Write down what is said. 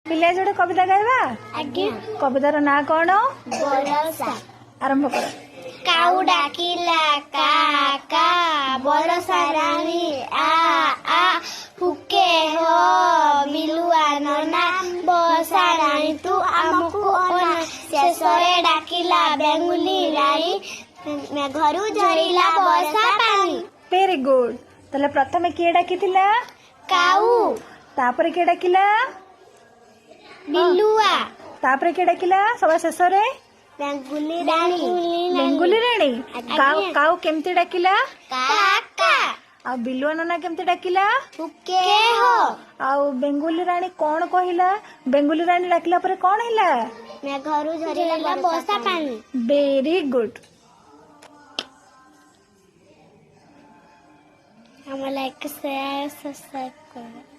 पिला जोड़े कविता गाइबा आज्ञा कवितार ना कौन बरसा आरंभ कर। काऊ डाकिला का का बरसा रानी आ फुके हो बिलुआ नना बरसा रानी तू आमको अना शेषरे डाकिला बेंगुली रानी मेघरू झरिला बरसा पानी। Very good. तले प्रथमे किए डाकिथिला काऊ तापरे किए डाकिला बिलुआ तापरे किए डाकिला सब शेष रे बेंगुली रानी बेंगुली राणी। काऊ काऊ केमती डाकिला काका आ बिलुआ नना केमती डाकिला फुके हो आ बेंगुली राणी कौन कहिला बेंगुली राणी डाकिला परे कौन हिला मेघरू झरिला बरसा पानी। Very good. आम्हाला एक शेअर सबस्क्राईब करा।